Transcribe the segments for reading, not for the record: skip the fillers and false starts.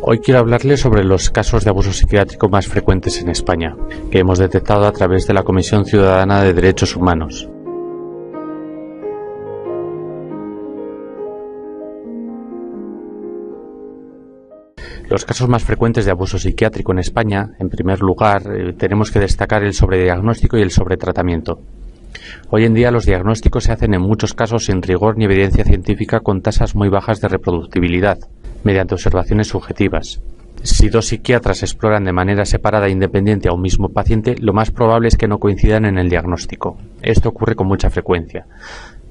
Hoy quiero hablarles sobre los casos de abuso psiquiátrico más frecuentes en España, que hemos detectado a través de la Comisión Ciudadana de Derechos Humanos. Los casos más frecuentes de abuso psiquiátrico en España, en primer lugar, tenemos que destacar el sobrediagnóstico y el sobretratamiento. Hoy en día los diagnósticos se hacen en muchos casos sin rigor ni evidencia científica, con tasas muy bajas de reproducibilidad, mediante observaciones subjetivas. Si dos psiquiatras exploran de manera separada e independiente a un mismo paciente, lo más probable es que no coincidan en el diagnóstico. Esto ocurre con mucha frecuencia.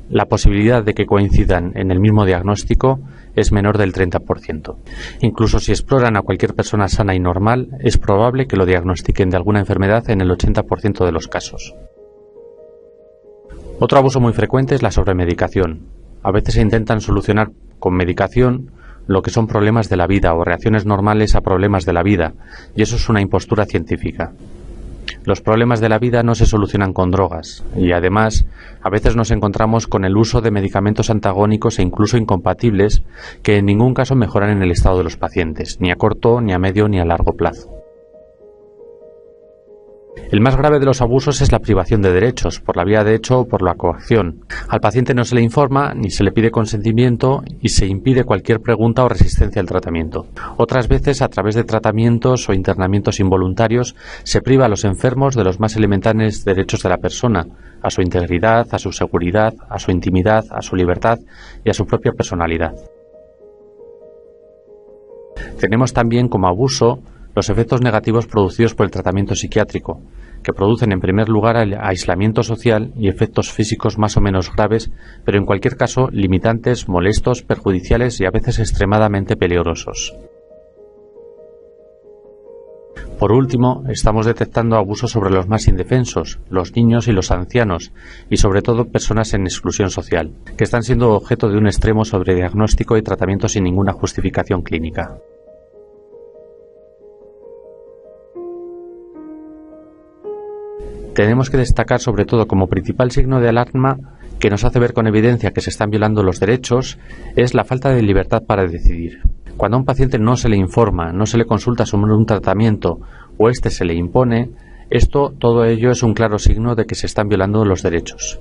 La posibilidad de que coincidan en el mismo diagnóstico es menor del 30%. Incluso si exploran a cualquier persona sana y normal, es probable que lo diagnostiquen de alguna enfermedad en el 80% de los casos. Otro abuso muy frecuente es la sobremedicación. A veces se intentan solucionar con medicación lo que son problemas de la vida o reacciones normales a problemas de la vida, y eso es una impostura científica. Los problemas de la vida no se solucionan con drogas, y además a veces nos encontramos con el uso de medicamentos antagónicos e incluso incompatibles que en ningún caso mejoran en el estado de los pacientes, ni a corto, ni a medio, ni a largo plazo. El más grave de los abusos es la privación de derechos, por la vía de hecho o por la coacción. Al paciente no se le informa ni se le pide consentimiento y se impide cualquier pregunta o resistencia al tratamiento. Otras veces, a través de tratamientos o internamientos involuntarios, se priva a los enfermos de los más elementales derechos de la persona, a su integridad, a su seguridad, a su intimidad, a su libertad y a su propia personalidad. Tenemos también como abuso los efectos negativos producidos por el tratamiento psiquiátrico, que producen en primer lugar aislamiento social y efectos físicos más o menos graves, pero en cualquier caso limitantes, molestos, perjudiciales y a veces extremadamente peligrosos. Por último, estamos detectando abusos sobre los más indefensos, los niños y los ancianos, y sobre todo personas en exclusión social, que están siendo objeto de un extremo sobrediagnóstico y tratamiento sin ninguna justificación clínica. Tenemos que destacar sobre todo como principal signo de alarma que nos hace ver con evidencia que se están violando los derechos es la falta de libertad para decidir. Cuando a un paciente no se le informa, no se le consulta sobre un tratamiento o éste se le impone, todo ello es un claro signo de que se están violando los derechos.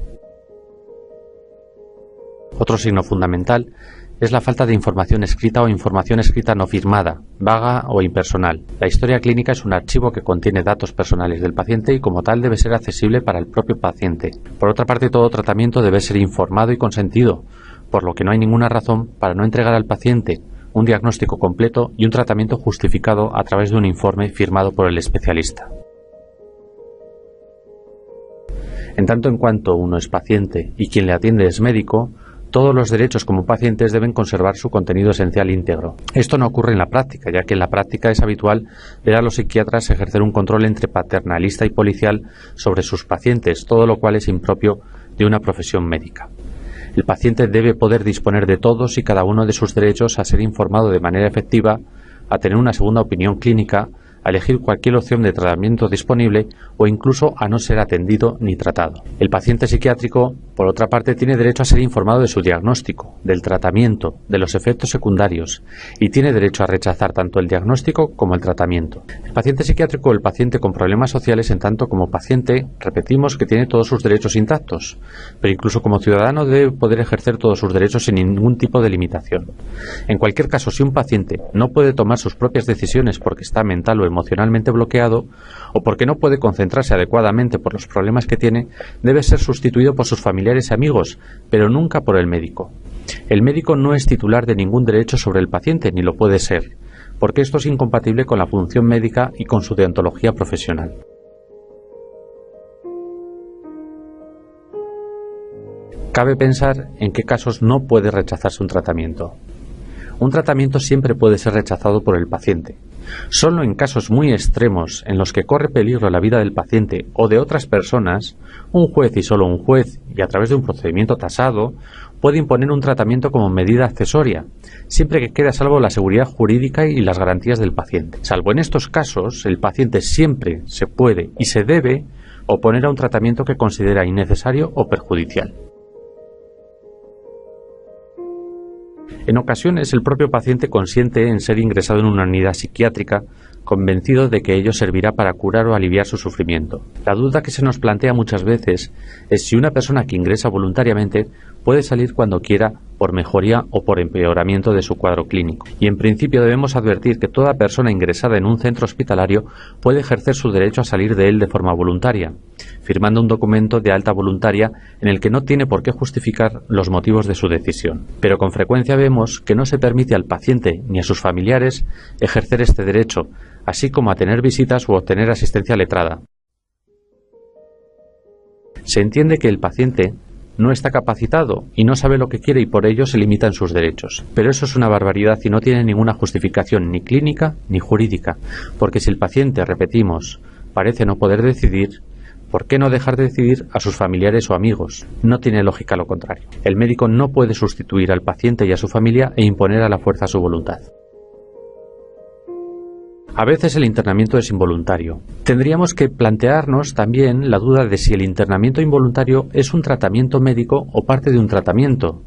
Otro signo fundamental es la falta de información escrita o información escrita no firmada, vaga o impersonal. La historia clínica es un archivo que contiene datos personales del paciente y como tal debe ser accesible para el propio paciente. Por otra parte, todo tratamiento debe ser informado y consentido, por lo que no hay ninguna razón para no entregar al paciente un diagnóstico completo y un tratamiento justificado a través de un informe firmado por el especialista. En tanto en cuanto uno es paciente y quien le atiende es médico, todos los derechos como pacientes deben conservar su contenido esencial íntegro. Esto no ocurre en la práctica, ya que en la práctica es habitual ver a los psiquiatras ejercer un control entre paternalista y policial sobre sus pacientes, todo lo cual es impropio de una profesión médica. El paciente debe poder disponer de todos y cada uno de sus derechos a ser informado de manera efectiva, a tener una segunda opinión clínica, a elegir cualquier opción de tratamiento disponible o incluso a no ser atendido ni tratado. El paciente psiquiátrico, por otra parte, tiene derecho a ser informado de su diagnóstico, del tratamiento, de los efectos secundarios y tiene derecho a rechazar tanto el diagnóstico como el tratamiento. El paciente psiquiátrico o el paciente con problemas sociales, en tanto como paciente, repetimos que tiene todos sus derechos intactos, pero incluso como ciudadano debe poder ejercer todos sus derechos sin ningún tipo de limitación. En cualquier caso, si un paciente no puede tomar sus propias decisiones porque está mental o emocionalmente bloqueado o porque no puede concentrarse adecuadamente por los problemas que tiene, debe ser sustituido por sus familiares y amigos, pero nunca por el médico. El médico no es titular de ningún derecho sobre el paciente, ni lo puede ser, porque esto es incompatible con la función médica y con su deontología profesional. Cabe pensar en qué casos no puede rechazarse un tratamiento. Un tratamiento siempre puede ser rechazado por el paciente. Solo en casos muy extremos en los que corre peligro la vida del paciente o de otras personas, un juez y solo un juez, y a través de un procedimiento tasado, puede imponer un tratamiento como medida accesoria, siempre que quede a salvo la seguridad jurídica y las garantías del paciente. Salvo en estos casos, el paciente siempre se puede y se debe oponer a un tratamiento que considera innecesario o perjudicial. En ocasiones, el propio paciente consiente en ser ingresado en una unidad psiquiátrica, convencido de que ello servirá para curar o aliviar su sufrimiento. La duda que se nos plantea muchas veces es si una persona que ingresa voluntariamente puede salir cuando quiera por mejoría o por empeoramiento de su cuadro clínico. Y en principio debemos advertir que toda persona ingresada en un centro hospitalario puede ejercer su derecho a salir de él de forma voluntaria, firmando un documento de alta voluntaria en el que no tiene por qué justificar los motivos de su decisión. Pero con frecuencia vemos que no se permite al paciente ni a sus familiares ejercer este derecho, así como a tener visitas u obtener asistencia letrada. Se entiende que el paciente no está capacitado y no sabe lo que quiere y por ello se limitan sus derechos. Pero eso es una barbaridad y no tiene ninguna justificación ni clínica ni jurídica, porque si el paciente, repetimos, parece no poder decidir, ¿por qué no dejar de decidir a sus familiares o amigos? No tiene lógica lo contrario. El médico no puede sustituir al paciente y a su familia e imponer a la fuerza su voluntad. A veces el internamiento es involuntario. Tendríamos que plantearnos también la duda de si el internamiento involuntario es un tratamiento médico o parte de un tratamiento.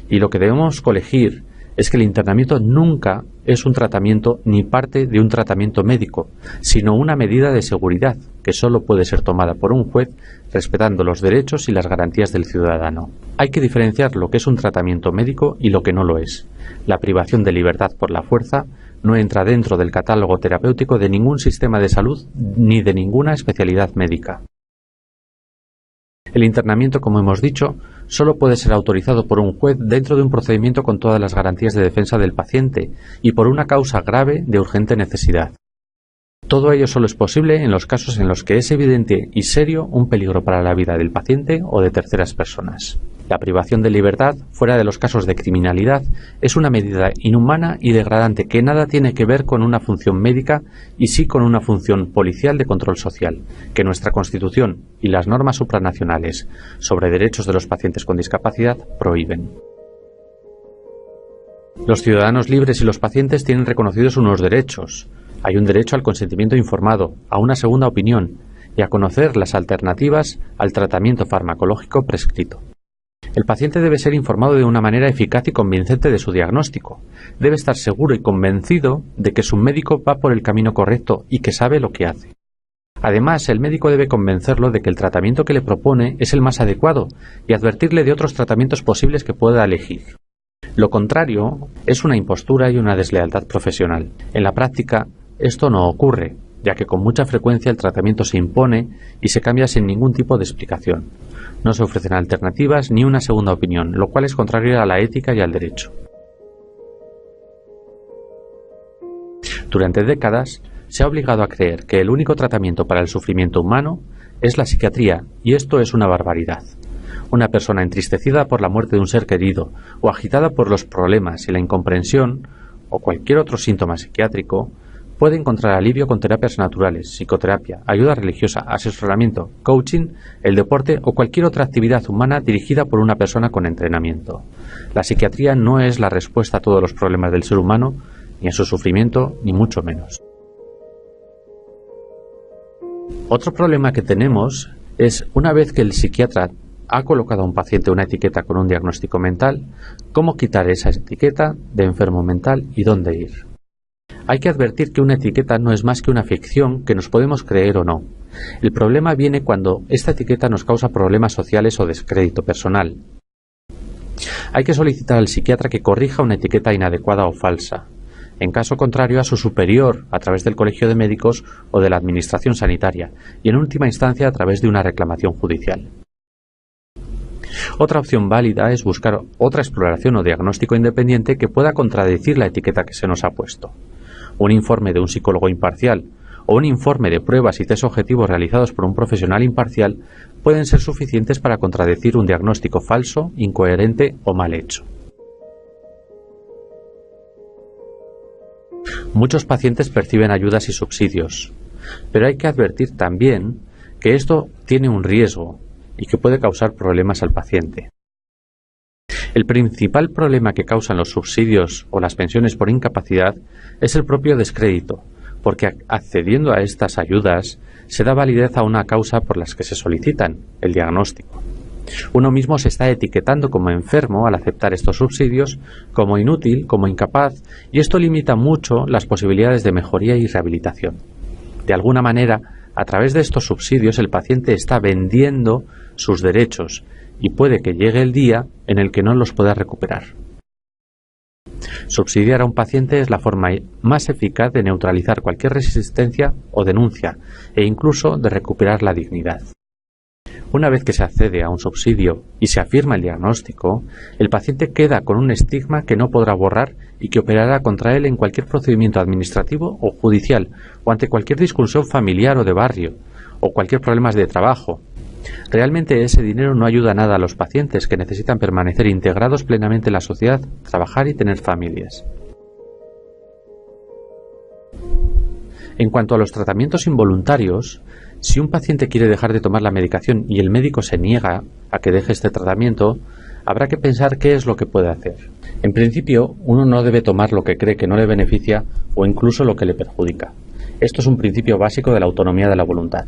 Y lo que debemos colegir es que el internamiento nunca es un tratamiento ni parte de un tratamiento médico, sino una medida de seguridad que solo puede ser tomada por un juez respetando los derechos y las garantías del ciudadano. Hay que diferenciar lo que es un tratamiento médico y lo que no lo es. La privación de libertad por la fuerza no entra dentro del catálogo terapéutico de ningún sistema de salud ni de ninguna especialidad médica. El internamiento, como hemos dicho, solo puede ser autorizado por un juez dentro de un procedimiento con todas las garantías de defensa del paciente y por una causa grave de urgente necesidad. Todo ello solo es posible en los casos en los que es evidente y serio un peligro para la vida del paciente o de terceras personas. La privación de libertad, fuera de los casos de criminalidad, es una medida inhumana y degradante que nada tiene que ver con una función médica y sí con una función policial de control social, que nuestra Constitución y las normas supranacionales sobre derechos de los pacientes con discapacidad prohíben. Los ciudadanos libres y los pacientes tienen reconocidos unos derechos. Hay un derecho al consentimiento informado, a una segunda opinión y a conocer las alternativas al tratamiento farmacológico prescrito. El paciente debe ser informado de una manera eficaz y convincente de su diagnóstico. Debe estar seguro y convencido de que su médico va por el camino correcto y que sabe lo que hace. Además, el médico debe convencerlo de que el tratamiento que le propone es el más adecuado y advertirle de otros tratamientos posibles que pueda elegir. Lo contrario es una impostura y una deslealtad profesional. En la práctica, esto no ocurre, ya que con mucha frecuencia el tratamiento se impone y se cambia sin ningún tipo de explicación. No se ofrecen alternativas ni una segunda opinión, lo cual es contrario a la ética y al derecho. Durante décadas se ha obligado a creer que el único tratamiento para el sufrimiento humano es la psiquiatría, y esto es una barbaridad. Una persona entristecida por la muerte de un ser querido, o agitada por los problemas y la incomprensión, o cualquier otro síntoma psiquiátrico, puede encontrar alivio con terapias naturales, psicoterapia, ayuda religiosa, asesoramiento, coaching, el deporte o cualquier otra actividad humana dirigida por una persona con entrenamiento. La psiquiatría no es la respuesta a todos los problemas del ser humano, ni a su sufrimiento, ni mucho menos. Otro problema que tenemos es, una vez que el psiquiatra ha colocado a un paciente una etiqueta con un diagnóstico mental, cómo quitar esa etiqueta de enfermo mental y dónde ir. Hay que advertir que una etiqueta no es más que una ficción que nos podemos creer o no. El problema viene cuando esta etiqueta nos causa problemas sociales o descrédito personal. Hay que solicitar al psiquiatra que corrija una etiqueta inadecuada o falsa. En caso contrario, a su superior, a través del Colegio de Médicos o de la Administración Sanitaria, y en última instancia a través de una reclamación judicial. Otra opción válida es buscar otra exploración o diagnóstico independiente que pueda contradecir la etiqueta que se nos ha puesto. Un informe de un psicólogo imparcial o un informe de pruebas y test objetivos realizados por un profesional imparcial pueden ser suficientes para contradecir un diagnóstico falso, incoherente o mal hecho. Muchos pacientes perciben ayudas y subsidios, pero hay que advertir también que esto tiene un riesgo y que puede causar problemas al paciente. El principal problema que causan los subsidios o las pensiones por incapacidad es el propio descrédito, porque accediendo a estas ayudas se da validez a una causa por las que se solicitan, el diagnóstico. Uno mismo se está etiquetando como enfermo al aceptar estos subsidios, como inútil, como incapaz, y esto limita mucho las posibilidades de mejoría y rehabilitación. De alguna manera, a través de estos subsidios el paciente está vendiendo sus derechos y puede que llegue el día en el que no los pueda recuperar. Subsidiar a un paciente es la forma más eficaz de neutralizar cualquier resistencia o denuncia e incluso de recuperar la dignidad. Una vez que se accede a un subsidio y se afirma el diagnóstico, el paciente queda con un estigma que no podrá borrar y que operará contra él en cualquier procedimiento administrativo o judicial o ante cualquier discusión familiar o de barrio o cualquier problema de trabajo. Realmente ese dinero no ayuda nada a los pacientes que necesitan permanecer integrados plenamente en la sociedad, trabajar y tener familias. En cuanto a los tratamientos involuntarios, si un paciente quiere dejar de tomar la medicación y el médico se niega a que deje este tratamiento, habrá que pensar qué es lo que puede hacer. En principio, uno no debe tomar lo que cree que no le beneficia o incluso lo que le perjudica. Esto es un principio básico de la autonomía de la voluntad.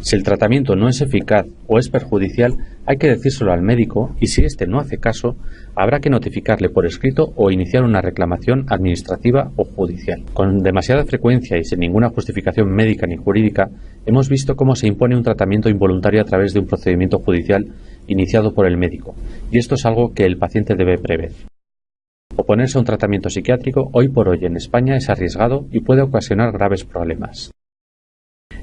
Si el tratamiento no es eficaz o es perjudicial, hay que decírselo al médico y si éste no hace caso, habrá que notificarle por escrito o iniciar una reclamación administrativa o judicial. Con demasiada frecuencia y sin ninguna justificación médica ni jurídica, hemos visto cómo se impone un tratamiento involuntario a través de un procedimiento judicial iniciado por el médico, y esto es algo que el paciente debe prever. Oponerse a un tratamiento psiquiátrico hoy por hoy en España es arriesgado y puede ocasionar graves problemas.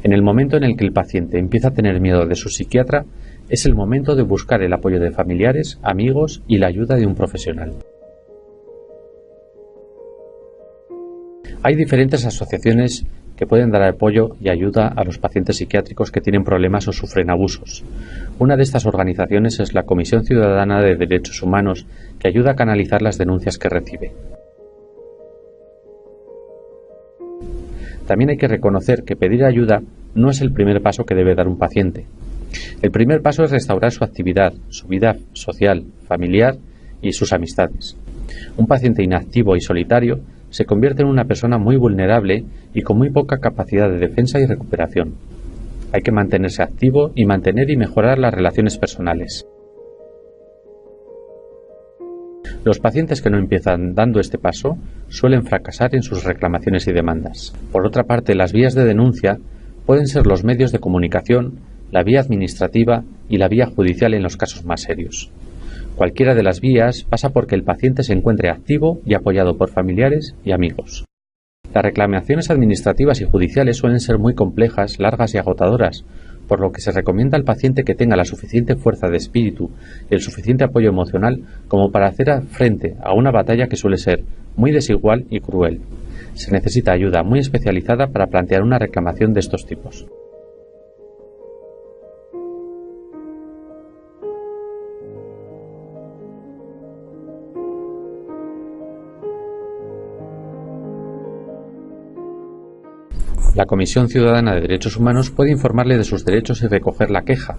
En el momento en el que el paciente empieza a tener miedo de su psiquiatra, es el momento de buscar el apoyo de familiares, amigos y la ayuda de un profesional. Hay diferentes asociaciones que pueden dar apoyo y ayuda a los pacientes psiquiátricos que tienen problemas o sufren abusos. Una de estas organizaciones es la Comisión Ciudadana de Derechos Humanos, que ayuda a canalizar las denuncias que recibe. También hay que reconocer que pedir ayuda no es el primer paso que debe dar un paciente. El primer paso es restaurar su actividad, su vida social, familiar y sus amistades. Un paciente inactivo y solitario se convierte en una persona muy vulnerable y con muy poca capacidad de defensa y recuperación. Hay que mantenerse activo y mantener y mejorar las relaciones personales. Los pacientes que no empiezan dando este paso suelen fracasar en sus reclamaciones y demandas. Por otra parte, las vías de denuncia pueden ser los medios de comunicación, la vía administrativa y la vía judicial en los casos más serios. Cualquiera de las vías pasa porque el paciente se encuentre activo y apoyado por familiares y amigos. Las reclamaciones administrativas y judiciales suelen ser muy complejas, largas y agotadoras, por lo que se recomienda al paciente que tenga la suficiente fuerza de espíritu y el suficiente apoyo emocional como para hacer frente a una batalla que suele ser muy desigual y cruel. Se necesita ayuda muy especializada para plantear una reclamación de estos tipos. La Comisión Ciudadana de Derechos Humanos puede informarle de sus derechos y recoger la queja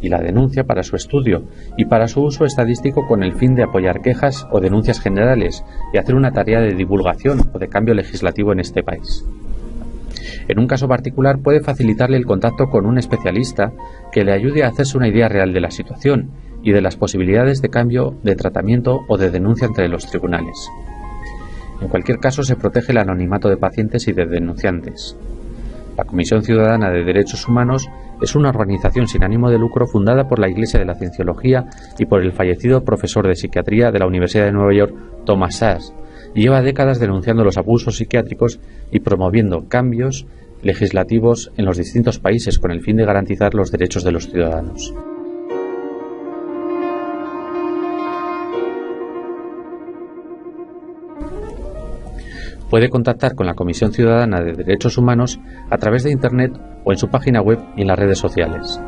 y la denuncia para su estudio y para su uso estadístico con el fin de apoyar quejas o denuncias generales y hacer una tarea de divulgación o de cambio legislativo en este país. En un caso particular puede facilitarle el contacto con un especialista que le ayude a hacerse una idea real de la situación y de las posibilidades de cambio de tratamiento o de denuncia entre los tribunales. En cualquier caso, se protege el anonimato de pacientes y de denunciantes. La Comisión Ciudadana de Derechos Humanos es una organización sin ánimo de lucro fundada por la Iglesia de la Cienciología y por el fallecido profesor de psiquiatría de la Universidad de Nueva York, Thomas Szasz, y lleva décadas denunciando los abusos psiquiátricos y promoviendo cambios legislativos en los distintos países con el fin de garantizar los derechos de los ciudadanos. Puede contactar con la Comisión Ciudadana de Derechos Humanos a través de Internet o en su página web y en las redes sociales.